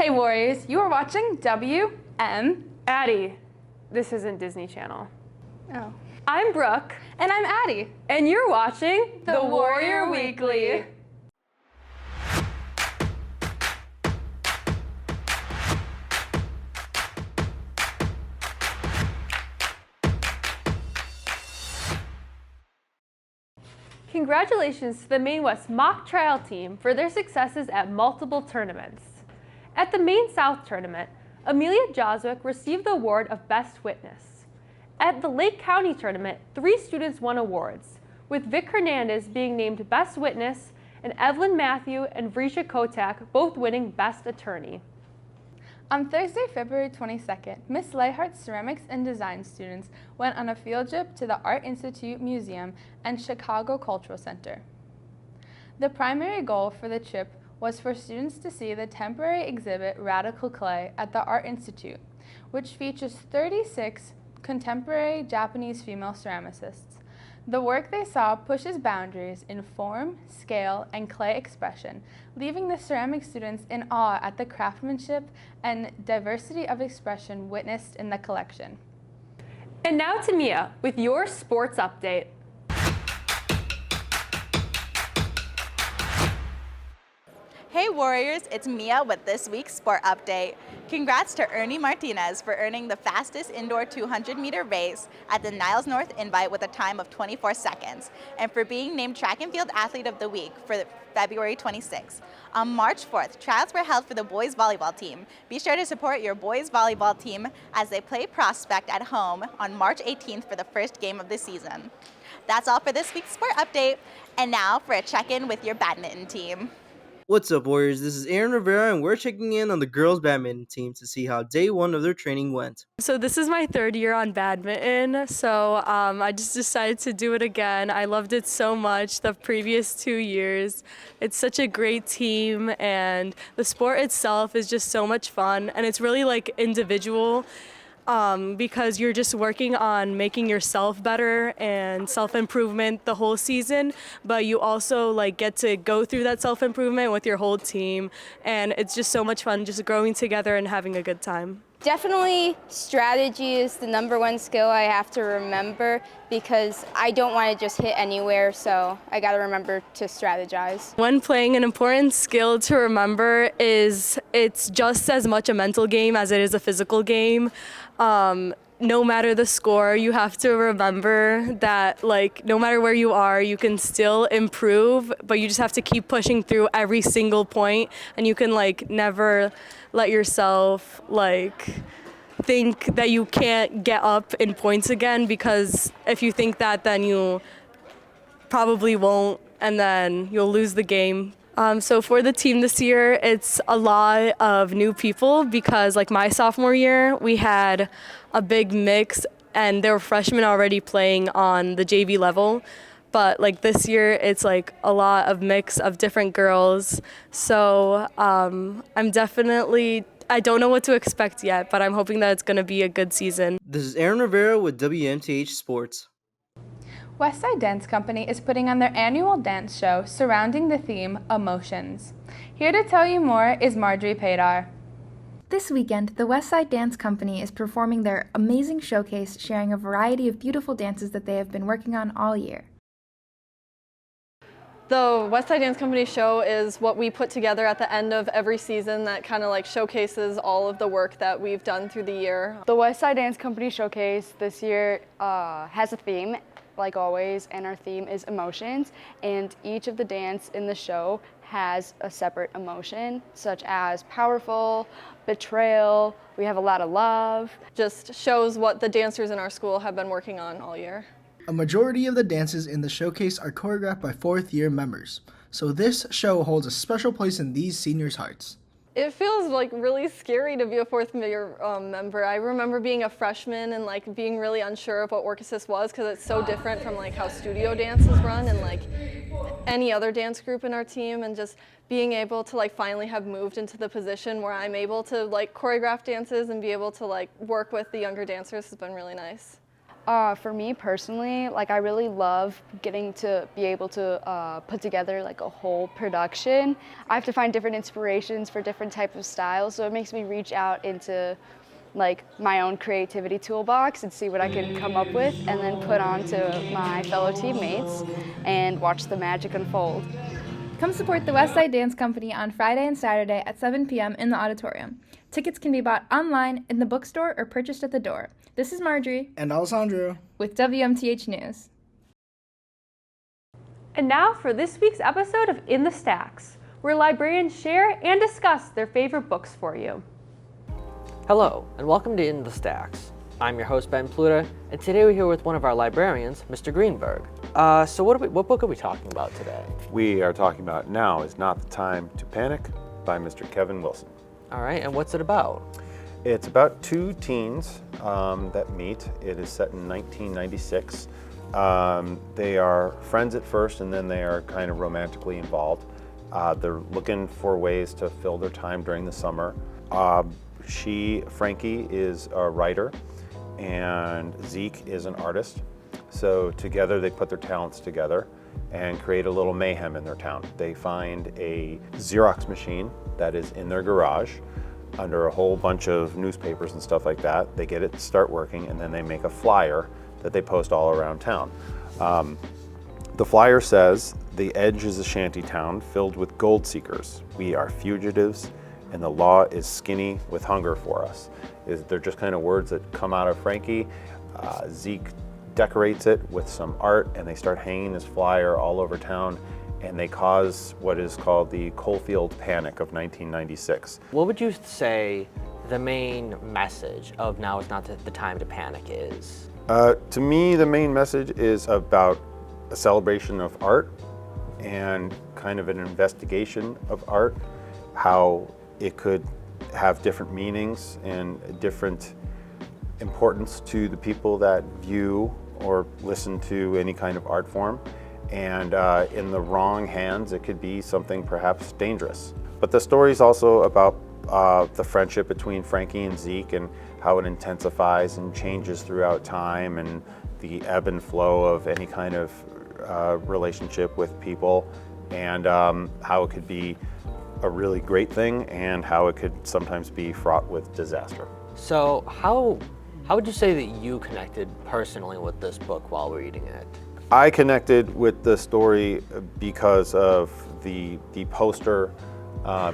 Hey Warriors, you are watching WM. Addie, this isn't Disney Channel. Oh. I'm Brooke. And I'm Addie. And you're watching The Warrior Weekly. Congratulations to the Maine West mock trial team for their successes at multiple tournaments. At the Maine South tournament, Amelia Joswick received the award of Best Witness. At the Lake County tournament, 3 students won awards, with Vic Hernandez being named Best Witness and Evelyn Matthew and Vrisha Kotak both winning Best Attorney. On Thursday, February 22nd, Miss Leihart's ceramics and design students went on a field trip to the Art Institute Museum and Chicago Cultural Center. The primary goal for the trip was for students to see the temporary exhibit Radical Clay at the Art Institute, which features 36 contemporary Japanese female ceramicists. The work they saw pushes boundaries in form, scale, and clay expression, leaving the ceramic students in awe at the craftsmanship and diversity of expression witnessed in the collection. And now to Mia with your sports update. Hey Warriors, it's Mia with this week's sport update. Congrats to Ernie Martinez for earning the fastest indoor 200-meter race at the Niles North Invite with a time of 24 seconds, and for being named Track and Field Athlete of the Week for February 26. On March 4th, trials were held for the boys volleyball team. Be sure to support your boys volleyball team as they play Prospect at home on March 18th for the first game of the season. That's all for this week's sport update, and now for a check-in with your badminton team. What's up, Warriors? This is Aaron Rivera, and we're checking in on the girls' badminton team to see how day 1 of their training went. So this is my 3rd year on badminton, so I just decided to do it again. I loved it so much the previous 2 years. It's such a great team, and the sport itself is just so much fun, and it's really like individual. Because you're just working on making yourself better and self-improvement the whole season, but you also like get to go through that self-improvement with your whole team, and it's just so much fun just growing together and having a good time. Definitely strategy is the #1 skill I have to remember because I don't want to just hit anywhere, so I got to remember to strategize. When playing, an important skill to remember is it's just as much a mental game as it is a physical game. No matter the score, you have to remember that like no matter where you are, you can still improve, but you just have to keep pushing through every single point, and you can like never let yourself like think that you can't get up in points again, because if you think that, then you probably won't, and then you'll lose the game. So for the team this year, it's a lot of new people because like my sophomore year, we had a big mix and there were freshmen already playing on the JV level. But like this year, it's like a lot of mix of different girls. So I don't know what to expect yet, but I'm hoping that it's going to be a good season. This is Aaron Rivera with WMTH Sports. Westside Dance Company is putting on their annual dance show surrounding the theme Emotions. Here to tell you more is Marjorie Padar. This weekend, the Westside Dance Company is performing their amazing showcase, sharing a variety of beautiful dances that they have been working on all year. The Westside Dance Company show is what we put together at the end of every season that kind of like showcases all of the work that we've done through the year. The Westside Dance Company showcase this year has a theme, like always, and our theme is emotions, and each of the dance in the show has a separate emotion, such as powerful, betrayal, we have a lot of love. Just shows what the dancers in our school have been working on all year. A majority of the dances in the showcase are choreographed by 4th-year members, so this show holds a special place in these seniors' hearts. It feels like really scary to be a 4th-year member. I remember being a freshman and like being really unsure of what Work Assist was because it's so different from like how studio dance is run and like any other dance group in our team, and just being able to like finally have moved into the position where I'm able to like choreograph dances and be able to like work with the younger dancers has been really nice. For me personally, like I really love getting to be able to put together like a whole production. I have to find different inspirations for different types of styles, so it makes me reach out into like my own creativity toolbox and see what I can come up with and then put on to my fellow teammates and watch the magic unfold. Come support the Westside Dance Company on Friday and Saturday at 7 p.m. in the auditorium. Tickets can be bought online, in the bookstore, or purchased at the door. This is Marjorie. And Alessandro. With WMTH News. And now for this week's episode of In the Stacks, where librarians share and discuss their favorite books for you. Hello, and welcome to In the Stacks. I'm your host, Ben Pluta, and today we're here with one of our librarians, Mr. Greenberg. So what book are we talking about today? We are talking about Now Is Not the Time to Panic by Mr. Kevin Wilson. All right, and what's it about? It's about two teens that meet. It is set in 1996. They are friends at first, and then they are kind of romantically involved. They're looking for ways to fill their time during the summer. Frankie is a writer, and Zeke is an artist. So together they put their talents together and create a little mayhem in their town. They find a Xerox machine that is in their garage under a whole bunch of newspapers and stuff like that. They get it to start working, and then they make a flyer that they post all around town. The flyer says, "The Edge is a shanty town filled with gold seekers. We are fugitives, and the law is skinny with hunger for us." They're just kind of words that come out of Frankie. Zeke decorates it with some art, and they start hanging this flyer all over town, and they cause what is called the Coalfield Panic of 1996. What would you say the main message of Now Is Not the Time to Panic is? To me, the main message is about a celebration of art and kind of an investigation of art, how it could have different meanings and different importance to the people that view or listen to any kind of art form. And in the wrong hands, it could be something perhaps dangerous. But the story is also about the friendship between Frankie and Zeke and how it intensifies and changes throughout time, and the ebb and flow of any kind of relationship with people, and how it could be a really great thing and how it could sometimes be fraught with disaster. So how would you say that you connected personally with this book while reading it? I connected with the story because of the poster,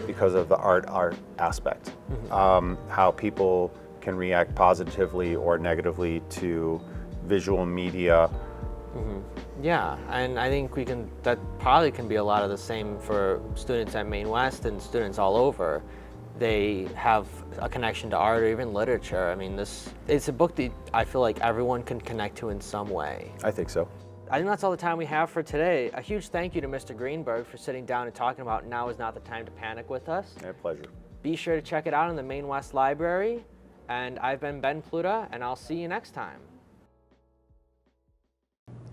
because of the art aspect. Mm-hmm. How people can react positively or negatively to visual media. Mm-hmm. Yeah, and I think that probably can be a lot of the same for students at Maine West and students all over. They have a connection to art or even literature. I mean, it's a book that I feel like everyone can connect to in some way. I think so. I think that's all the time we have for today. A huge thank you to Mr. Greenberg for sitting down and talking about Now Is Not the Time to Panic with us. My pleasure. Be sure to check it out in the Maine West Library. And I've been Ben Pluta, and I'll see you next time.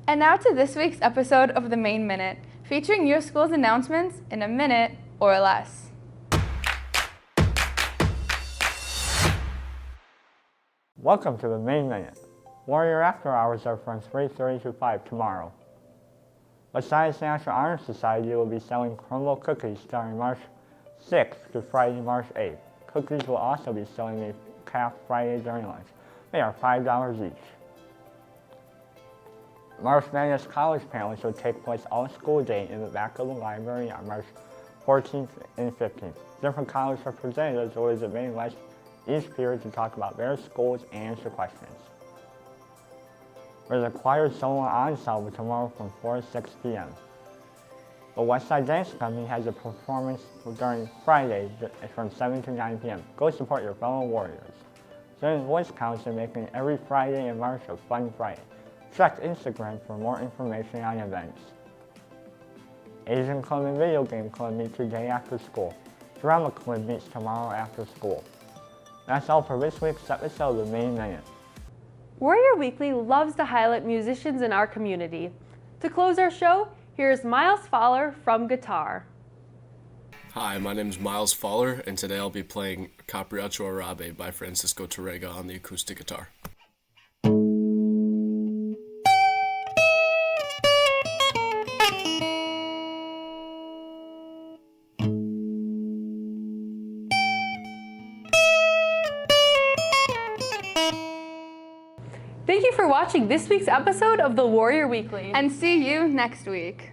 And now to this week's episode of the Maine Minute, featuring your school's announcements in a minute or less. Welcome to the Maine Minute. Warrior After Hours are from 3:30 to 5 tomorrow. Besides National Honor Society will be selling crumble cookies starting March 6th to Friday, March 8th. Cookies will also be selling a calf Friday during lunch. They are $5 each. March Madness College panels will take place all school day in the back of the library on March 14th and 15th. Different college representatives will visit Maine West each period to talk about their schools and answer questions. There's a choir solo ensemble tomorrow from 4 to 6 p.m. The Westside Dance Company has a performance during Friday from 7 to 9 p.m. Go support your fellow warriors. Student Voice Council making every Friday in March a fun Friday. Check Instagram for more information on events. Asian Club and Video Game Club meet today after school. Drama Club meets tomorrow after school. That's all for this week's episode of the Maine Minute. Warrior Weekly loves to highlight musicians in our community. To close our show, here's Miles Fowler from guitar. Hi, my name is Miles Fowler, and today I'll be playing Capriccio Arabe by Francisco Torrega on the acoustic guitar. Thank you for watching this week's episode of the Warrior Weekly. And see you next week.